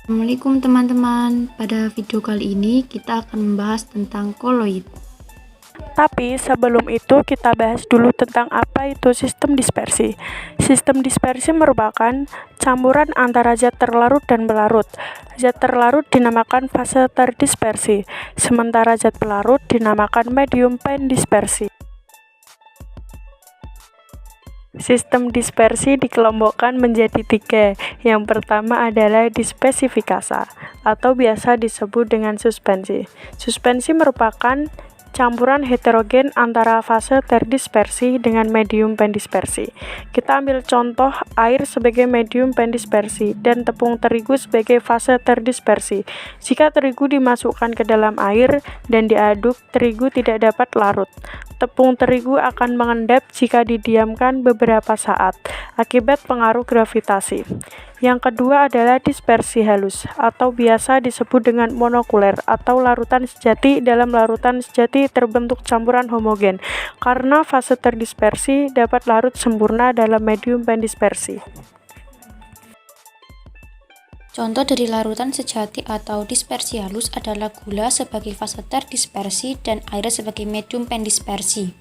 Assalamualaikum teman-teman. Pada video kali ini kita akan membahas tentang koloid. Tapi sebelum itu kita bahas dulu tentang apa itu sistem dispersi. Sistem dispersi merupakan campuran antara zat terlarut dan pelarut. Zat terlarut dinamakan fase terdispersi, sementara zat pelarut dinamakan medium pendispersi. Sistem dispersi dikelompokkan menjadi 3. Yang pertama adalah dispesifikasa, atau biasa disebut dengan suspensi. Suspensi merupakan campuran heterogen antara fase terdispersi dengan medium pendispersi. Kita ambil contoh air sebagai medium pendispersi dan tepung terigu sebagai fase terdispersi. Jika terigu dimasukkan ke dalam air dan diaduk, terigu tidak dapat larut. Tepung terigu akan mengendap jika didiamkan beberapa saat akibat pengaruh gravitasi. Yang kedua adalah dispersi halus, atau biasa disebut dengan monokuler atau larutan sejati. Dalam larutan sejati terbentuk campuran homogen, karena fase terdispersi dapat larut sempurna dalam medium pendispersi. Contoh dari larutan sejati atau dispersi halus adalah gula sebagai fase terdispersi dan air sebagai medium pendispersi.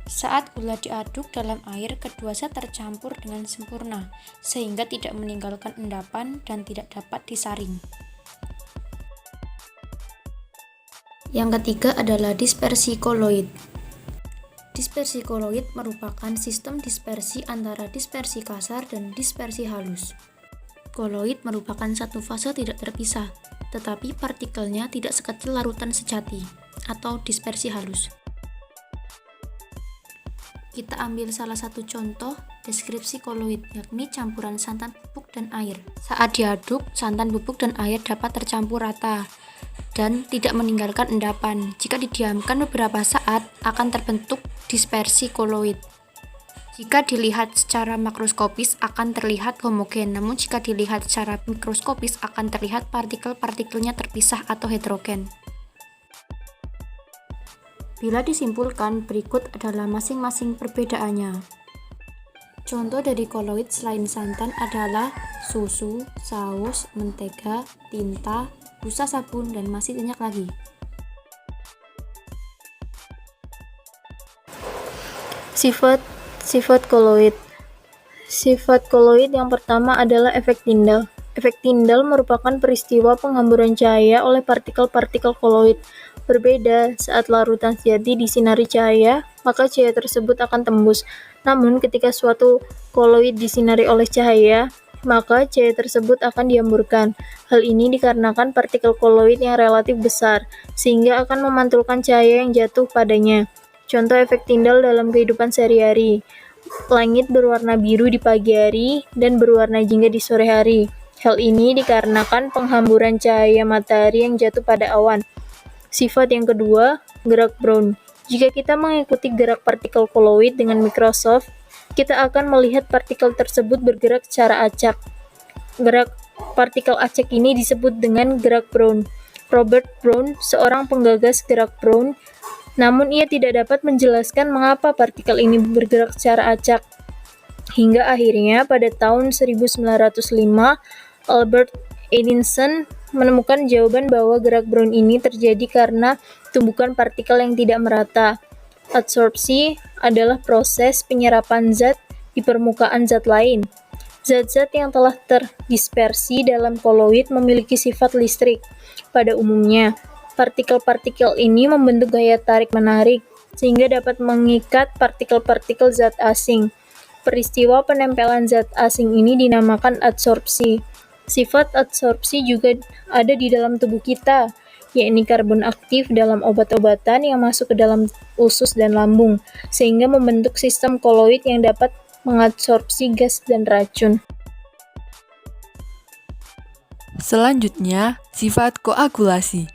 Saat gula diaduk dalam air, kedua zat tercampur dengan sempurna, sehingga tidak meninggalkan endapan dan tidak dapat disaring. Yang ketiga adalah dispersi koloid. Dispersi koloid merupakan sistem dispersi antara dispersi kasar dan dispersi halus. Koloid merupakan satu fase tidak terpisah, tetapi partikelnya tidak sekecil larutan sejati atau dispersi halus. Kita ambil salah satu contoh deskripsi koloid, yakni campuran santan bubuk dan air. Saat diaduk, santan bubuk dan air dapat tercampur rata dan tidak meninggalkan endapan. Jika didiamkan beberapa saat, akan terbentuk dispersi koloid. Jika dilihat secara makroskopis akan terlihat homogen, namun jika dilihat secara mikroskopis akan terlihat partikel-partikelnya terpisah atau heterogen. Bila disimpulkan, berikut adalah masing-masing perbedaannya. Contoh dari koloid selain santan adalah susu, saus, mentega, tinta, busa sabun, dan masih banyak lagi. Sifat koloid. Sifat koloid yang pertama adalah efek Tyndall. Efek Tyndall merupakan peristiwa penghamburan cahaya oleh partikel-partikel koloid. Berbeda, saat larutan sejati disinari cahaya, maka cahaya tersebut akan tembus. Namun, ketika suatu koloid disinari oleh cahaya, maka cahaya tersebut akan dihamburkan. Hal ini dikarenakan partikel koloid yang relatif besar, sehingga akan memantulkan cahaya yang jatuh padanya. Contoh efek Tyndall dalam kehidupan sehari-hari. Langit berwarna biru di pagi hari dan berwarna jingga di sore hari. Hal ini dikarenakan penghamburan cahaya matahari yang jatuh pada awan. Sifat yang kedua, gerak Brown. Jika kita mengikuti gerak partikel koloid dengan mikroskop, kita akan melihat partikel tersebut bergerak secara acak. Gerak partikel acak ini disebut dengan gerak Brown. Robert Brown, seorang penggagas gerak Brown, namun ia tidak dapat menjelaskan mengapa partikel ini bergerak secara acak. Hingga akhirnya pada tahun 1905, Albert Einstein menemukan jawaban bahwa gerak Brown ini terjadi karena tumbukan partikel yang tidak merata. Adsorpsi adalah proses penyerapan zat di permukaan zat lain. Zat-zat yang telah terdispersi dalam koloid memiliki sifat listrik. Pada umumnya, partikel-partikel ini membentuk gaya tarik-menarik, sehingga dapat mengikat partikel-partikel zat asing. Peristiwa penempelan zat asing ini dinamakan adsorpsi. Sifat adsorpsi juga ada di dalam tubuh kita, yakni karbon aktif dalam obat-obatan yang masuk ke dalam usus dan lambung, sehingga membentuk sistem koloid yang dapat mengadsorpsi gas dan racun. Selanjutnya, sifat koagulasi.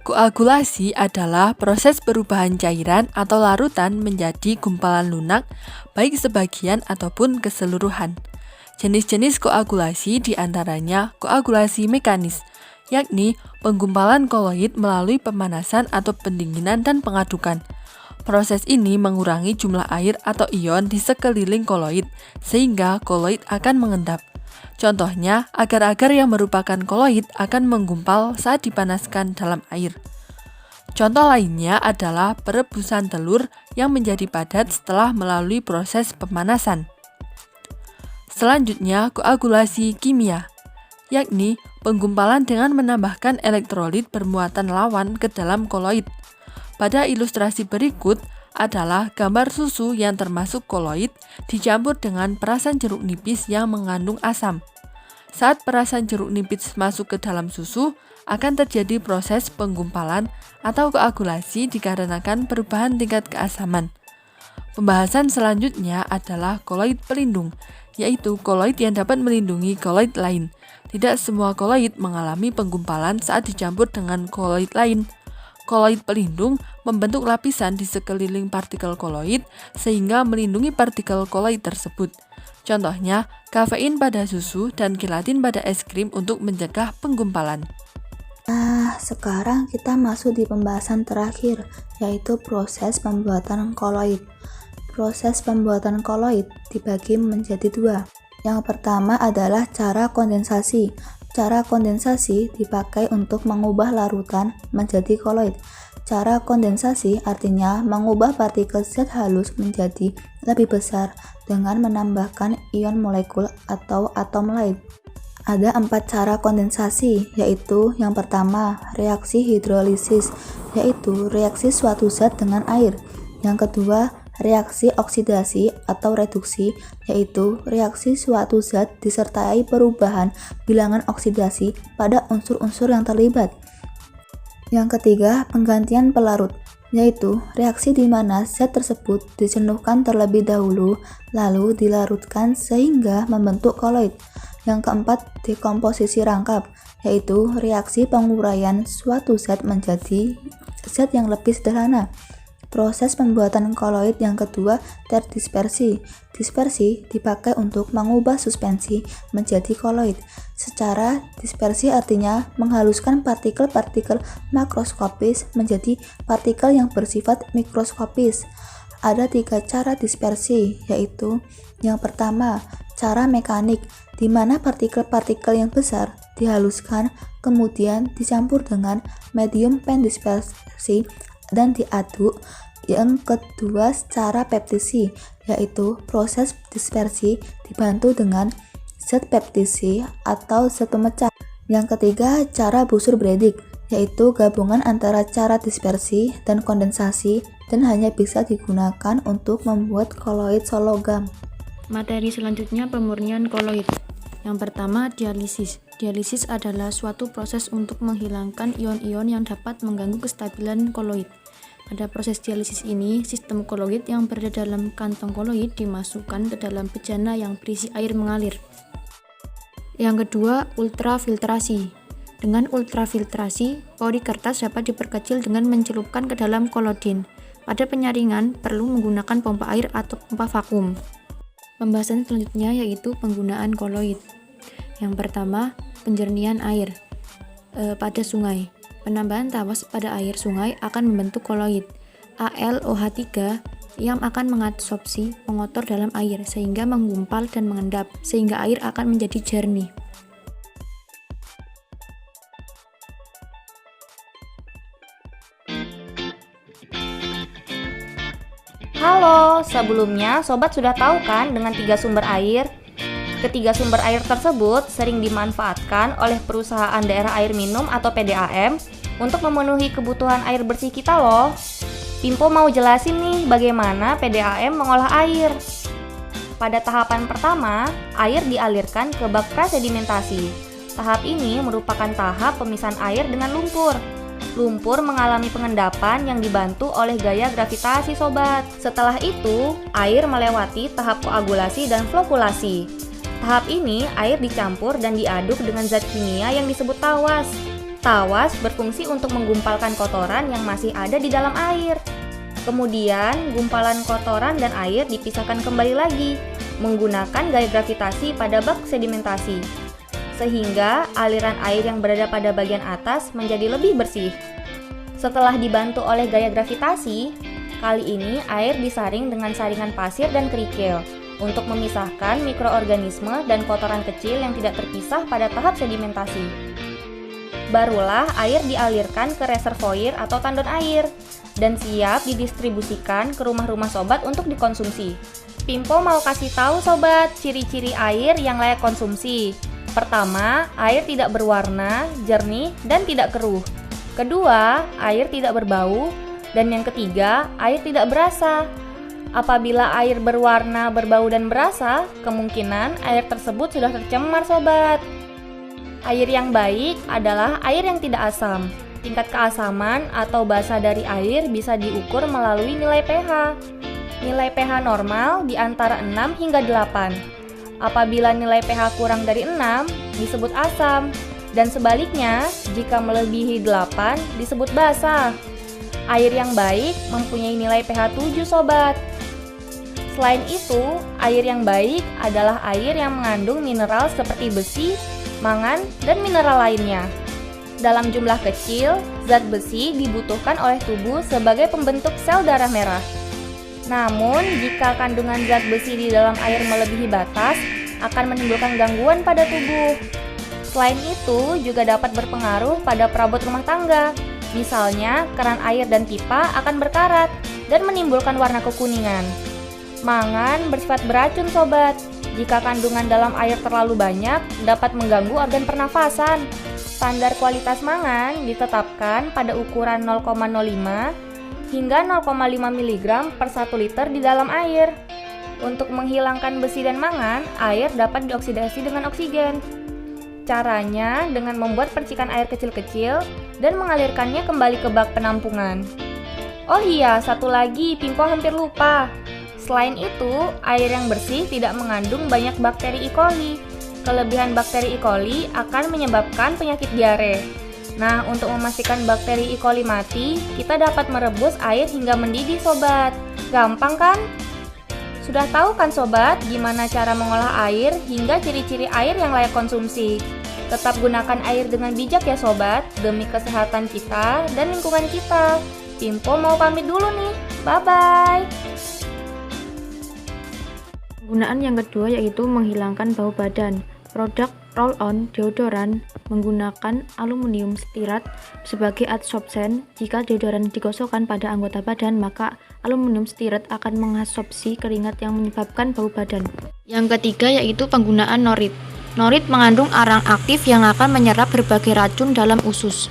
Koagulasi adalah proses perubahan cairan atau larutan menjadi gumpalan lunak, baik sebagian ataupun keseluruhan. Jenis-jenis koagulasi diantaranya koagulasi mekanis, yakni penggumpalan koloid melalui pemanasan atau pendinginan dan pengadukan. Proses ini mengurangi jumlah air atau ion di sekeliling koloid, sehingga koloid akan mengendap. Contohnya, agar-agar yang merupakan koloid akan menggumpal saat dipanaskan dalam air. Contoh lainnya adalah perebusan telur yang menjadi padat setelah melalui proses pemanasan. Selanjutnya, koagulasi kimia, yakni penggumpalan dengan menambahkan elektrolit bermuatan lawan ke dalam koloid. Pada ilustrasi berikut adalah gambar susu yang termasuk koloid dicampur dengan perasan jeruk nipis yang mengandung asam. Saat perasan jeruk nipis masuk ke dalam susu, akan terjadi proses penggumpalan atau koagulasi dikarenakan perubahan tingkat keasaman. Pembahasan selanjutnya adalah koloid pelindung, yaitu koloid yang dapat melindungi koloid lain. Tidak semua koloid mengalami penggumpalan saat dicampur dengan koloid lain. Koloid pelindung membentuk lapisan di sekeliling partikel koloid sehingga melindungi partikel koloid tersebut. Contohnya, kafein pada susu dan gelatin pada es krim untuk mencegah penggumpalan. Nah, sekarang kita masuk di pembahasan terakhir, yaitu proses pembuatan koloid. Proses pembuatan koloid dibagi menjadi dua. Yang pertama adalah cara kondensasi. Cara kondensasi dipakai untuk mengubah larutan menjadi koloid. Cara kondensasi artinya mengubah partikel zat halus menjadi lebih besar dengan menambahkan ion molekul atau atom lain. Ada 4 cara kondensasi, yaitu yang pertama, reaksi hidrolisis, yaitu reaksi suatu zat dengan air. Yang kedua, reaksi oksidasi atau reduksi, yaitu reaksi suatu zat disertai perubahan bilangan oksidasi pada unsur-unsur yang terlibat. Yang ketiga, penggantian pelarut, yaitu reaksi di mana zat tersebut dijenuhkan terlebih dahulu, lalu dilarutkan sehingga membentuk koloid. Yang keempat, dekomposisi rangkap, yaitu reaksi penguraian suatu zat menjadi zat yang lebih sederhana. Proses pembuatan koloid yang kedua, terdispersi. Dispersi dipakai untuk mengubah suspensi menjadi koloid. Secara dispersi artinya menghaluskan partikel-partikel makroskopis menjadi partikel yang bersifat mikroskopis. Ada 3 cara dispersi, yaitu yang pertama, cara mekanik, di mana partikel-partikel yang besar dihaluskan, kemudian dicampur dengan medium pendispersi dan diaduk. Yang kedua, secara peptisi, yaitu proses dispersi dibantu dengan zat peptisi atau zat pemecah. Yang ketiga, cara Bussur-Bredig, yaitu gabungan antara cara dispersi dan kondensasi dan hanya bisa digunakan untuk membuat koloid sologam. Materi selanjutnya pemurnian koloid. Yang pertama, dialisis. Dialisis adalah suatu proses untuk menghilangkan ion-ion yang dapat mengganggu kestabilan koloid. Pada proses dialisis ini, sistem koloid yang berada dalam kantong koloid dimasukkan ke dalam bejana yang berisi air mengalir. Yang kedua, ultrafiltrasi. Dengan ultrafiltrasi, pori kertas dapat diperkecil dengan mencelupkan ke dalam kolodin. Pada penyaringan, perlu menggunakan pompa air atau pompa vakum. Pembahasan selanjutnya yaitu penggunaan koloid. Yang pertama, penjernihan air pada sungai. Penambahan tawas pada air sungai akan membentuk koloid AlOH3 yang akan mengadsorpsi pengotor dalam air sehingga menggumpal dan mengendap, sehingga air akan menjadi jernih. Halo, sebelumnya sobat sudah tahu kan dengan 3 sumber air? Ketiga sumber air tersebut sering dimanfaatkan oleh perusahaan daerah air minum atau PDAM untuk memenuhi kebutuhan air bersih kita loh. Pimpo mau jelasin nih bagaimana PDAM mengolah air. Pada tahapan pertama, air dialirkan ke bak prasedimentasi. Tahap ini merupakan tahap pemisahan air dengan lumpur. Lumpur mengalami pengendapan yang dibantu oleh gaya gravitasi sobat. Setelah itu, air melewati tahap koagulasi dan flokulasi. Tahap ini, air dicampur dan diaduk dengan zat kimia yang disebut tawas. Tawas berfungsi untuk menggumpalkan kotoran yang masih ada di dalam air. Kemudian, gumpalan kotoran dan air dipisahkan kembali lagi menggunakan gaya gravitasi pada bak sedimentasi, sehingga aliran air yang berada pada bagian atas menjadi lebih bersih. Setelah dibantu oleh gaya gravitasi, kali ini air disaring dengan saringan pasir dan kerikil untuk memisahkan mikroorganisme dan kotoran kecil yang tidak terpisah pada tahap sedimentasi. Barulah air dialirkan ke reservoir atau tandon air dan siap didistribusikan ke rumah-rumah sobat untuk dikonsumsi. Pimpo mau kasih tahu sobat ciri-ciri air yang layak konsumsi. Pertama, air tidak berwarna, jernih, dan tidak keruh. Kedua, air tidak berbau. Dan yang ketiga, air tidak berasa. Apabila air berwarna, berbau, dan berasa, kemungkinan air tersebut sudah tercemar sobat. Air yang baik adalah air yang tidak asam. Tingkat keasaman atau basa dari air bisa diukur melalui nilai pH. Nilai pH normal di antara 6 hingga 8. Apabila nilai pH kurang dari 6, disebut asam. Dan sebaliknya, jika melebihi 8, disebut basa. Air yang baik mempunyai nilai pH 7 sobat. Selain itu, air yang baik adalah air yang mengandung mineral seperti besi, mangan, dan mineral lainnya. Dalam jumlah kecil, zat besi dibutuhkan oleh tubuh sebagai pembentuk sel darah merah. Namun, jika kandungan zat besi di dalam air melebihi batas, akan menimbulkan gangguan pada tubuh. Selain itu, juga dapat berpengaruh pada perabot rumah tangga. Misalnya, keran air dan pipa akan berkarat dan menimbulkan warna kekuningan. Mangan bersifat beracun sobat. Jika kandungan dalam air terlalu banyak, dapat mengganggu organ pernafasan. Standar kualitas mangan ditetapkan pada ukuran 0,05 hingga 0,5 mg per 1 liter di dalam air. Untuk menghilangkan besi dan mangan, air dapat dioksidasi dengan oksigen. Caranya dengan membuat percikan air kecil-kecil dan mengalirkannya kembali ke bak penampungan. Oh iya, satu lagi, Pimpo hampir lupa. Selain itu, air yang bersih tidak mengandung banyak bakteri E. coli. Kelebihan bakteri E. coli akan menyebabkan penyakit diare. Nah, untuk memastikan bakteri E. coli mati, kita dapat merebus air hingga mendidih sobat. Gampang kan? Sudah tahu kan sobat gimana cara mengolah air hingga ciri-ciri air yang layak konsumsi? Tetap gunakan air dengan bijak ya sobat, demi kesehatan kita dan lingkungan kita. Pimpo mau pamit dulu nih, bye-bye! Penggunaan yang kedua yaitu menghilangkan bau badan. Produk roll-on deodoran menggunakan aluminium sitirat sebagai adsorpsen. Jika deodoran digosokkan pada anggota badan, maka aluminium sitirat akan mengabsorpsi keringat yang menyebabkan bau badan. Yang ketiga yaitu penggunaan norit. Norit mengandung arang aktif yang akan menyerap berbagai racun dalam usus.